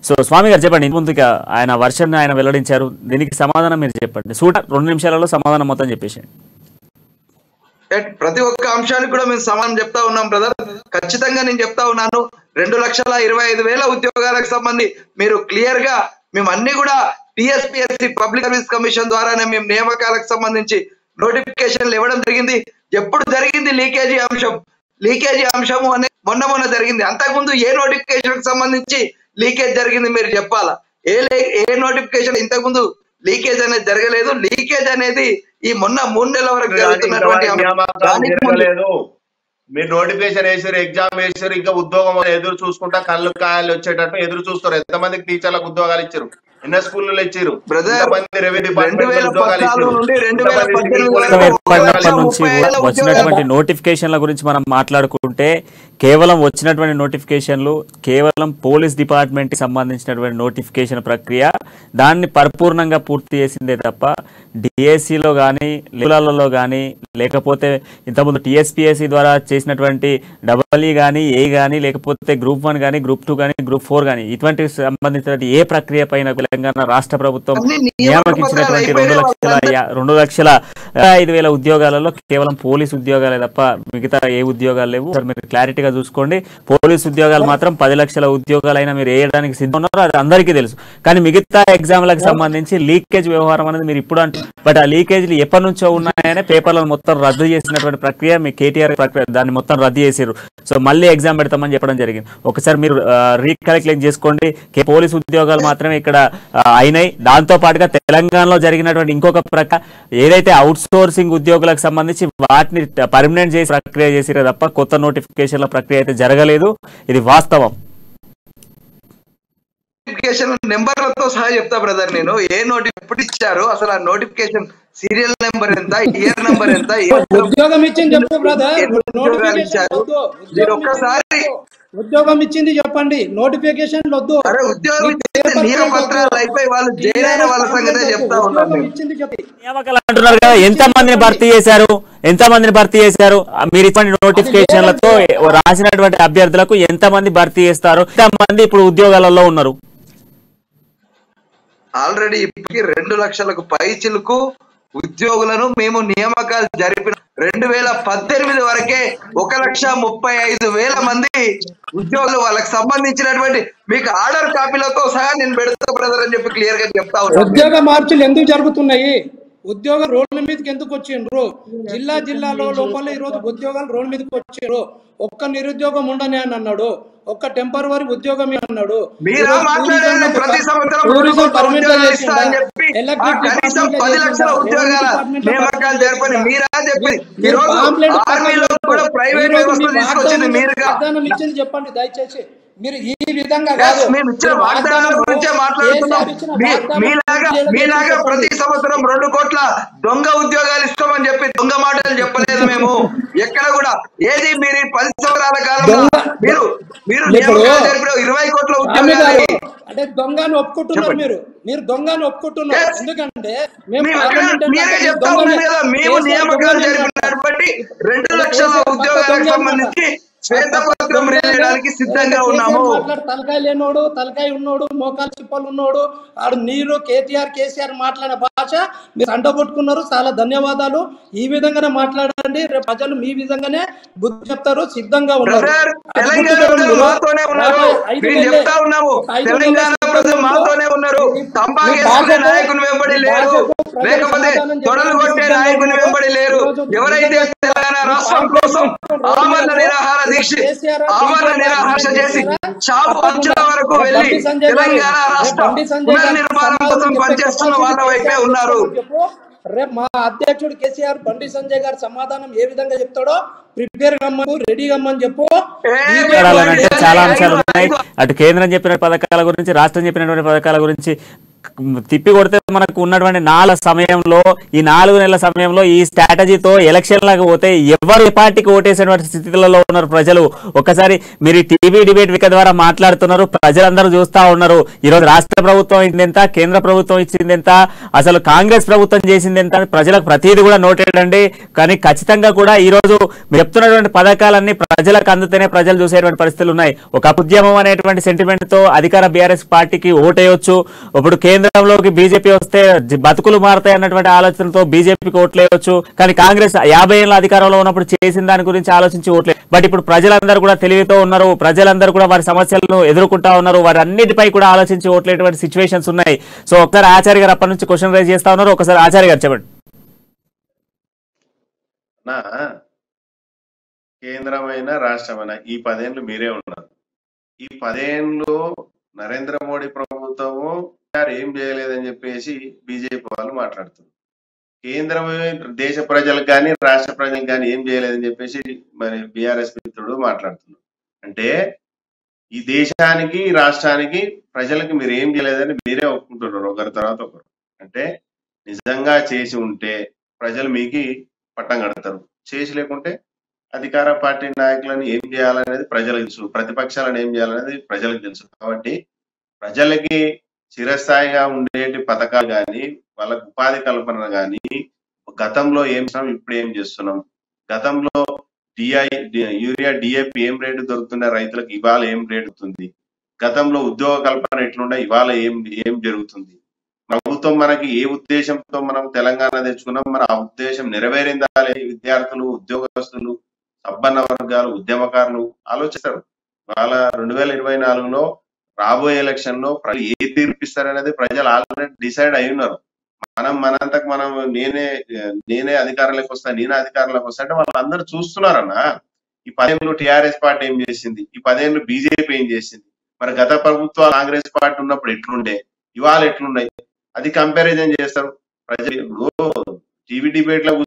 So స్వామి గారు చెప్పండి, ముందుగా ఆయన వర్షన్ ఆయన వెల్లడించారు, దీనికి సమాధానం మీరు చెప్పండి. 2 నిమిషాలలో సమాధానం మొత్తం చెప్పేసి. ప్రతి ఒక్క అంశానికి కూడా మేము సమాధానం చెప్తా ఉన్నాం బ్రదర్. ఖచ్చితంగా నేను చెప్తా ఉన్నాను. 2,25,000 ఉద్యోగాలకు సంబంధించి మీరు క్లియర్ గా మేము అన్ని కూడా టీఎస్పీఎస్సీ పబ్లిక్ సర్వీస్ కమిషన్ ద్వారానే మేము నియామకాలకు సంబంధించి నోటిఫికేషన్లు ఇవ్వడం జరిగింది. ఎప్పుడు జరిగింది లీకేజీ అంశము అనేది మొన్న జరిగింది. అంతకుముందు ఏ నోటిఫికేషన్ సంబంధించి లీకేజ్ జరిగింది మీరు చెప్పాలా? ఏ నోటిఫికేషన్ ఇంతకుముందు లీకేజ్ అనేది జరగలేదు. లీకేజ్ అనేది ఈ మొన్న 3 నెలల వరకు జరుగుతున్నటువంటి మీరు నోటిఫికేషన్ వేసారు, ఎగ్జామ్ వేసారు, ఇంకా ఉద్యోగం ఎదురు చూసుకుంటా కళ్ళు కాయలు వచ్చేటట్టు ఎదురు చూస్తారు. ఎంతమందికి టీచర్లకు ఉద్యోగాలు ఇచ్చారు, ఎన్నో స్కూల్లో ఇచ్చారు, వచ్చినటువంటి నోటిఫికేషన్ల గురించి మనం మాట్లాడుకుంటే కేవలం వచ్చినటువంటి నోటిఫికేషన్లు కేవలం పోలీస్ డిపార్ట్మెంట్ కి సంబంధించినటువంటి నోటిఫికేషన్ ప్రక్రియ, దాన్ని పరిపూర్ణంగా పూర్తి చేసిందే తప్ప డిఎస్సిలో కానీ లెవెల్లో కానీ లేకపోతే ఇంతకుముందు టీఎస్పీఎస్సీ ద్వారా చేసినటువంటి డబల్ఈ కానీ ఏ కానీ లేకపోతే గ్రూప్ 1 కానీ గ్రూప్ 2 కానీ గ్రూప్ 4 కానీ ఇటువంటి సంబంధించిన ఏ ప్రక్రియ పైన తెలంగాణ రాష్ట్ర ప్రభుత్వం నియామకించినటువంటి 2,05,000 ఉద్యోగాలలో కేవలం పోలీసు ఉద్యోగాలే తప్ప మిగతా ఏ ఉద్యోగాలు లేవు. సార్ మీరు క్లారిటీగా చూసుకోండి. పోలీసు ఉద్యోగాలు మాత్రం 10 లక్షల ఉద్యోగాలైనా మీరు వేయడానికి సిద్ధం ఉన్నారు, అది అందరికీ తెలుసు. కానీ మిగతా ఎగ్జామ్లకు సంబంధించి లీకేజ్ వ్యవహారం అనేది మీరు ఇప్పుడు అంటే బట్ ఆ లీకేజ్లు ఎప్పటి నుంచో ఉన్నాయనే పేపర్లను మొత్తం రద్దు చేసినటువంటి ప్రక్రియ మీ కేటీఆర్ ప్రక్రియ, దాన్ని మొత్తం రద్దు చేసారు. సో మళ్ళీ ఎగ్జామ్ పెడతామని చెప్పడం జరిగింది. ఒకసారి మీరు రీకలెక్ట్ చేసుకోండి. పోలీసు ఉద్యోగాలు మాత్రమే ఇక్కడ అయినాయి. దాంతో పాటుగా తెలంగాణలో జరిగినటువంటి ఇంకొక ప్రక్రియ ఏదైతే అవుట్ సోర్సింగ్ ఉద్యోగులకు సంబంధించి వాటిని పర్మనెంట్ చేసి ప్రక్రియ చేసిరే తప్ప కొత్త నోటిఫికేషన్ల ప్రక్రియ అయితే జరగలేదు. ఇది వాస్తవం. నోటిఫికేషన్ నెంబర్లతో సహా చెప్తా బ్రదర్. నేను ఏ ఎప్పుడు ఇచ్చారు, అసలు ఆ నోటిఫికేషన్ సీరియల్ నెంబర్ ఎంత, ఇయర్ నెంబర్ ఎంత, ఉద్యోగం ఇచ్చింది చెప్పు బ్రదర్. ఒక్కసారి ఉద్యోగం ఇచ్చింది చెప్పండి, నోటిఫికేషన్ వద్దు. అరే ఉద్యోగం ఇచ్చింది నియమపత్రాలు అయిపోయి వాళ్ళు జైలు అయిన వాళ్ళ సంగతే చెప్తా ఉన్నాను. నియామకాలు అంటున్నారు కదా, ఎంతమందిని భర్తీ చేశారు, మీరు ఇచ్చిన నోటిఫికేషన్లతో రాసినటువంటి అభ్యర్థులకు ఎంతమంది భర్తీ చేస్తారు, ఎంతమంది ఇప్పుడు ఉద్యోగాలలో ఉన్నారు? ఆల్రెడీ ఇప్పటికి 2 లక్షలకు పైచిలకు ఉద్యోగులను మేము నియామకాలు జరిపిన 2018 వరకే 1,35,000 మంది ఉద్యోగులు వాళ్ళకి సంబంధించినటువంటి మీకు ఆర్డర్ కాపీలతో సహా నేను పెడతా బ్రదర్ అని చెప్పి క్లియర్ గా చెప్తా ఉన్నాను. ఉద్యోగ మార్పులు ఎందుకు జరుగుతున్నాయి? ఉద్యోగం రోడ్ల మీదకి ఎందుకు వచ్చిండ్రు? జిల్లాలో లోపల ఈ రోజు ఉద్యోగాలు రోడ్ల మీదకి వచ్చిండ్రు. ఒక్క నిరుద్యోగం ఉండని అని అన్నాడు, ఒక్క టెంపరవరీ ఉద్యోగం అన్నాడు. చెప్పండి దయచేసి. మీరు ఈ విధంగా మీలాగా ప్రతి సంవత్సరం 2 కోట్ల దొంగ ఉద్యోగాలు ఇస్తామని చెప్పి దొంగ మాటలు చెప్పలేదు మేము ఎక్కడ కూడా. ఏది మీరు 10 సంవత్సరాల కాలంలో మీరు 20 కోట్ల ఉద్యోగాలు అంటే దొంగను ఒప్పుకుంటున్నారు. మీరు దొంగను ఒప్పుకుంటున్నారు. ఎందుకంటే మీరే చెప్తా ఉన్నారు కదా, మేము నియామకాలు జరిపినటువంటి 2 లక్షల ఉద్యోగాలకు సంబంధించి శ్వేతపత్రం రాయడానికి సిద్ధంగా ఉన్నాము. తలకాయ లేనోడు, తలకాయ ఉన్నోడు, మోకాలు చిప్పలు ఉన్నోడు ఆడు నీరు కేసీఆర్ మాట్లాడిన భాష మీరు అంటగొట్టుకున్నారు. చాలా ధన్యవాదాలు. ఈ విధంగానే మాట్లాడండి, రేపు ప్రజలు మీ విధంగానే బుద్ధి చెప్తారు. సిద్ధంగా ఉన్నారు. నాయకులు వెంబడి లేరు, లేకపోతే తొడలు కొట్టే నాయకులు వెంబడి లేరు. ఎవరైతే తెలంగాణ రాష్ట్రం కోసం ఆమరణ నిరాహార చేసి చావు అంచుల వరకు వెళ్లి తెలంగాణ రాష్ట్ర పునర్నిర్మాణం కోసం పనిచేస్తున్న వాళ్ళ వైపే ఉన్నారు. రేపు మా అధ్యక్షుడు కేసీఆర్ బండి సంజయ్ గారు సమాధానం ఏ విధంగా చెప్తాడో ప్రిపేర్ కమ్మను, రెడీ కమ్మని చెప్పు. చాలా అంశాలు ఉన్నాయి. అటు కేంద్రం చెప్పిన పథకాల గురించి, రాష్ట్రం చెప్పినటువంటి పథకాల గురించి తిప్పి కొడితే మనకు ఉన్నటువంటి 4 సమయంలో ఈ 4 నెలల సమయంలో ఈ స్ట్రాటజీతో ఎలక్షన్లకు పోతే ఎవరు ఏ పార్టీకి ఓటేసేటువంటి స్థితిలో ఉన్నారు ప్రజలు. ఒక్కసారి మీరు టీవీ డిబేట్ విక ద్వారా మాట్లాడుతున్నారు, ప్రజలందరూ చూస్తా ఉన్నారు. ఈరోజు రాష్ట్ర ప్రభుత్వం ఇచ్చింది ఎంత, కేంద్ర ప్రభుత్వం ఇచ్చింది ఎంత, అసలు కాంగ్రెస్ ప్రభుత్వం చేసింది ఎంత, ప్రజలకు ప్రతిదీ కూడా నోటెడ్ అండి. కానీ ఖచ్చితంగా కూడా ఈ రోజు చెప్తున్నటువంటి పథకాలన్నీ ప్రజలకు అందుతేనే ప్రజలు చూసేటువంటి పరిస్థితులు ఉన్నాయి. ఒక ఉద్యమం అనేటువంటి సెంటిమెంట్ తో అధికార బీఆర్ఎస్ పార్టీకి ఓటేయొచ్చు. ఇప్పుడు కేంద్రంలోకి బీజేపీ వస్తే బతుకులు మారుతాయి అన్నటువంటి ఆలోచనతో బీజేపీకి ఓట్లేయొచ్చు. కానీ కాంగ్రెస్ 50 ఏళ్ళ అధికారంలో ఉన్నప్పుడు చేసిన దాని గురించి ఆలోచించి ఓట్లే. బట్ ఇప్పుడు ప్రజలందరూ కూడా తెలివితో ఉన్నారు, ప్రజలందరూ కూడా వారి సమస్యలను ఎదుర్కొంటా ఉన్నారు, వారి అన్నిటిపై కూడా ఆలోచించి ఓట్లేటువంటి సిచ్యువేషన్స్ ఉన్నాయి. సో ఒకసారి ఆచార్య గారు అప్పటి నుంచి క్వశ్చన్ రైజ్ చేస్తా ఉన్నారు, ఒకసారి ఆచార్య గారు చెప్పండి. కేంద్రమైన రాష్ట్రమైన ఈ 10 ఏళ్ళు మీరే ఉన్నారు. ఈ 10 ఏళ్ళు నరేంద్ర మోడీ ప్రభుత్వము ఏం చేయలేదని చెప్పేసి బీజేపీ వాళ్ళు మాట్లాడుతున్నారు. కేంద్రం దేశ ప్రజలకు కానీ రాష్ట్ర ప్రజలకు కానీ ఏం చేయలేదని చెప్పేసి మరి బీఆర్ఎస్ మిత్రుడు మాట్లాడుతున్నారు. అంటే ఈ దేశానికి రాష్ట్రానికి ప్రజలకు మీరు ఏం చేయలేదని మీరే ఒప్పుకుంటున్నారు ఒకరి తర్వాత ఒకరు. అంటే నిజంగా చేసి ఉంటే ప్రజలు మీకు పట్టం కడతారు, చేసి లేకుంటే అధికార పార్టీ నాయకులను ఏం చేయాలనేది ప్రజలకు తెలుసు, ప్రతిపక్షాలను ఏం చేయాలనేది ప్రజలకు తెలుసు. కాబట్టి ప్రజలకి చిరస్థాయిగా ఉండేటి పథకాలు కానీ వాళ్ళకు ఉపాధి కల్పన కానీ గతంలో ఏం చేస్తున్నాం, ఇప్పుడు ఏం చేస్తున్నాం, గతంలో యూరియా డిఏపి ఏం రేటు దొరుకుతున్న రైతులకు ఇవాళ ఏం రేటు అవుతుంది, గతంలో ఉద్యోగ కల్పన ఎట్లుండే ఇవాళ ఏం జరుగుతుంది, ప్రభుత్వం మనకి ఏ ఉద్దేశంతో మనం తెలంగాణ తెచ్చుకున్నాం, మన ఆ ఉద్దేశం నెరవేరిందా, విద్యార్థులు, ఉద్యోగస్తులు, సబ్బన్న వర్గాలు, ఉద్యమకారులు ఆలోచిస్తారు. వాళ్ళ 2024లో రాబోయే ఎలక్షన్ లో ఏ తీర్పిస్తారనేది ప్రజలు ఆల్రెడీ డిసైడ్ అయి ఉన్నారు. మనంతకు మనం నేనే అధికారంలోకి వస్తా, నేనే అధికారంలోకి వస్తా అంటే వాళ్ళందరూ చూస్తున్నారన్న. ఈ 10 ఏళ్ళు టీఆర్ఎస్ పార్టీ ఏం చేసింది, ఈ 10 ఏళ్ళు బీజేపీ ఏం చేసింది, మరి గత ప్రభుత్వాలు కాంగ్రెస్ పార్టీ ఉన్నప్పుడు ఎట్లుండే ఇవాళ ఎట్లున్నాయి అది కంపారిజన్ చేస్తారు ప్రజలు. ఇప్పుడు టీవీ డిబేట్ లో